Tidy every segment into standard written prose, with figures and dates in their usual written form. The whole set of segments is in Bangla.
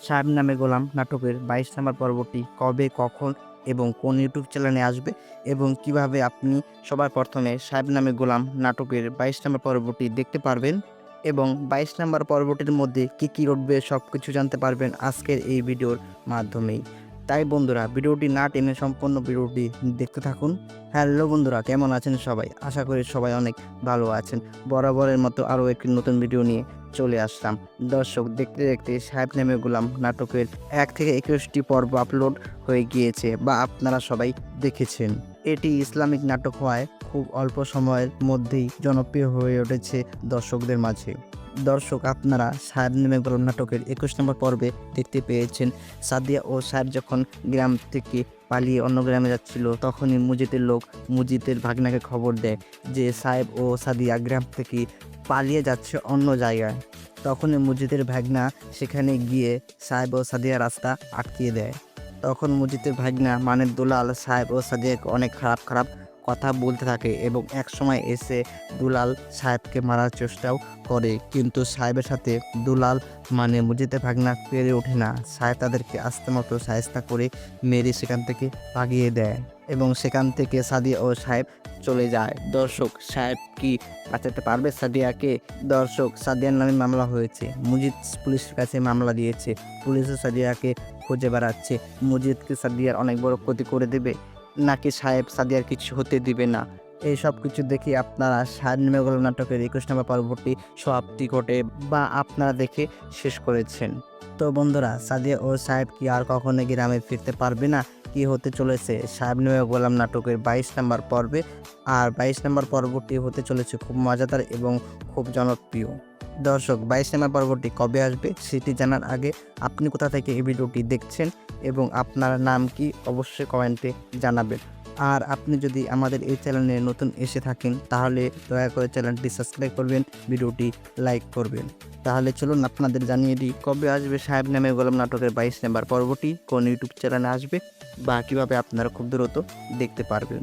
সাহেব নামে গোলাম নাটকের ২২ নম্বর পর্বটি কবে, কখন এবং কোন ইউটিউব চ্যানেলে আসবে এবং কিভাবে আপনি সবার প্রথমে সাহেব নামে গোলাম নাটকের ২২ নম্বর পর্বটি দেখতে পারবেন এবং ২২ নম্বর পর্বটির মধ্যে কী ঘটবে সবকিছু জানতে পারবেন আজকের এই ভিডিওর মাধ্যমেই। তাই বন্ধুরা, ভিডিওটি না টেনে সম্পূর্ণ ভিডিওটি দেখতে থাকুন। হ্যালো বন্ধুরা, কেমন আছেন সবাই? আশা করি সবাই অনেক ভালো আছেন। বরাবরের মতো আরও একটি নতুন ভিডিও নিয়ে চলে আসলাম। দর্শক, দেখতে দেখতে সাহেব নামে গোলাম নাটকের ১ থেকে ২১টি পর্ব আপলোড হয়ে গিয়েছে বা আপনারা সবাই দেখেছেন। এটি ইসলামিক নাটক হওয়ায় খুব অল্প সময়ের মধ্যেই জনপ্রিয় হয়ে উঠেছে দর্শকদের মাঝে। দর্শক, আপনারা সাহেব নামে গোলাম নাটকের ২১ নম্বর পর্বে দেখতে পেয়েছেন সাদিয়া ও সাহেব যখন গ্রাম থেকে পালিয়ে অন্য গ্রামে যাচ্ছিল, তখনই মুজিদের লোক মুজিদের ভাগনাকে খবর দেয় যে সাহেব ও সাদিয়া গ্রাম থেকে পালিয়ে যাচ্ছে অন্য জায়গায়। তখনই মুজিদের ভাগনা সেখানে গিয়ে সাহেব ও সাদিয়ার রাস্তা আটকিয়ে দেয়। তখন মুজিদের ভাগনা মানে দুলাল সাহেব ও সাদিয়াকে অনেক খারাপ কথা বলতে থাকে এবং একসময় এসে দুলাল সাহেবকে মারার চেষ্টাও করে, কিন্তু সাহেবের সাথে দুলাল মানে মুজিদের ভাগনা পেরে ওঠে না। সাহেব তাদেরকে আস্তে মতো শায়েস্তা করে মেরে সেখান থেকে ভাগিয়ে দেয় এবং সেখান থেকে সাদিয়া ও সাহেব চলে যায়। দর্শক, সাহেব কি বাঁচাতে পারবে সাদিয়াকে? দর্শক, সাদিয়ার নামে মামলা হয়েছে। মুজিদ পুলিশের কাছে মামলা দিয়েছে। পুলিশও সাদিয়াকে খুঁজে বেড়াচ্ছে। মুজিদকে সাদিয়ার অনেক বড় ক্ষতি করে দেবে নাকি সাহেব সাদিয়ার কিছু হতে দিবে না? এই সব কিছু দেখে আপনারা সাহেব নামে গোলাম নাটকের ২১ নম্বর পর্বটি সমাপ্তি ঘটে বা আপনারা দেখে শেষ করেছেন। তো বন্ধুরা, সাদিয়া ও সাহেব কি আর কখনো গ্রামে ফিরতে পারবে না? কি হতে চলেছে সাহেব নামে গোলাম নাটকের ২২ নম্বর পর্বে? আর ২২ নম্বর পর্বটি হতে চলেছে খুব মজাদার এবং খুব জনপ্রিয়। দর্শক, ২২ নম্বর পর্বটি কবে আসবে সেটি জানার আগে আপনি কোথা থেকে এই ভিডিওটি দেখছেন এবং আপনার নাম কি অবশ্যই কমেন্টে জানাবেন। আর আপনি যদি আমাদের এই চ্যানেলে নতুন এসে থাকেন তাহলে দয়া করে চ্যানেলটি সাবস্ক্রাইব করবেন, ভিডিওটি লাইক করবেন। তাহলে চলুন আপনাদের জানিয়ে দিই কবে আসবে সাহেব নামে গোলাম নাটকের ২২ নম্বর পর্বটি, কোন ইউটিউব চ্যানেলে আসবে বা কীভাবে আপনারা খুব দ্রুত দেখতে পারবেন।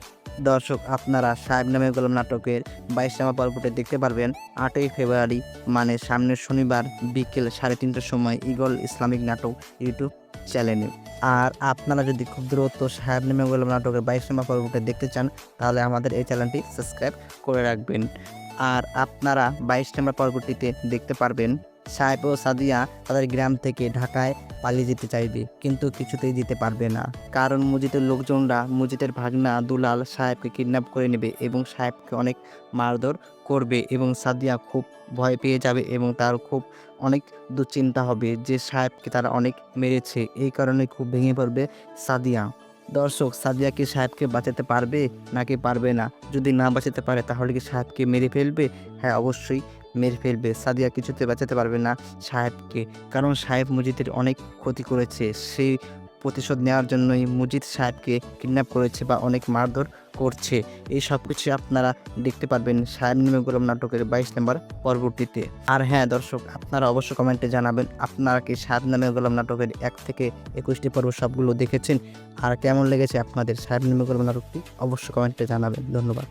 দর্শক, আপনারা সাহেব নামে গোলাম নাটকের ২২ নম্বর পর্বটি দেখতে পারবেন ৮ই ফেব্রুয়ারি মানে সামনের শনিবার বিকেল ৩:৩০টার সময় ঈগল ইসলামিক নাটক ইউটিউব চ্যানেলে। আর আপনারা যদি খুব দ্রুত সাহেব নামে গোলাম নাটকের ২২ নম্বর পর্বটি দেখতে চান তাহলে আমাদের এই চ্যানেলটি সাবস্ক্রাইব করে রাখবেন। আর আপনারা ২২ নম্বর পর্বটিতে দেখতে পারবেন সাহেব ও সাদিয়া তাদের গ্রাম থেকে ঢাকায় পালিয়ে যেতে চাইবে, কিন্তু কিছুতেই যেতে পারবে না, কারণ মুজিদের লোকজনরা মুজিদের ভাগনা দুলাল সাহেবকে কিডন্যাপ করে নেবে এবং সাহেবকে অনেক মারধর করবে এবং সাদিয়া খুব ভয় পেয়ে যাবে এবং তার খুব অনেক দুশ্চিন্তা হবে যে সাহেবকে তারা অনেক মেরেছে। এই কারণে খুব ভেঙে পড়বে সাদিয়া। দর্শক, সাদিয়া কি সাহেবকে বাঁচাতে পারবে নাকি পারবে না? যদি না বাঁচাতে পারে তাহলে কি সাহেবকে মেরে ফেলবে? হ্যাঁ, অবশ্যই মেরে ফেলবে। সাদিয়া কিছুতে বাঁচাতে পারবে না সাহেবকে, কারণ সাহেব মুজিদের অনেক ক্ষতি করেছে। সেই প্রতিশোধ নেওয়ার জন্যই মুজিদ সাহেবকে কিডন্যাপ করেছে বা অনেক মারধর করছে। এই সব কিছু আপনারা দেখতে পারবেন সাহেব নামে গোলাম নাটকের ২২ নম্বর পর্বটিতে। আর হ্যাঁ দর্শক, আপনারা অবশ্যই কমেন্টে জানাবেন আপনারা কি সাহেব নামে গোলাম নাটকের ১ থেকে ২১টি পর্ব সবগুলো দেখেছেন আর কেমন লেগেছে আপনাদের সাহেব নামে গোলাম নাটকটি? অবশ্যই কমেন্টে জানাবেন। ধন্যবাদ।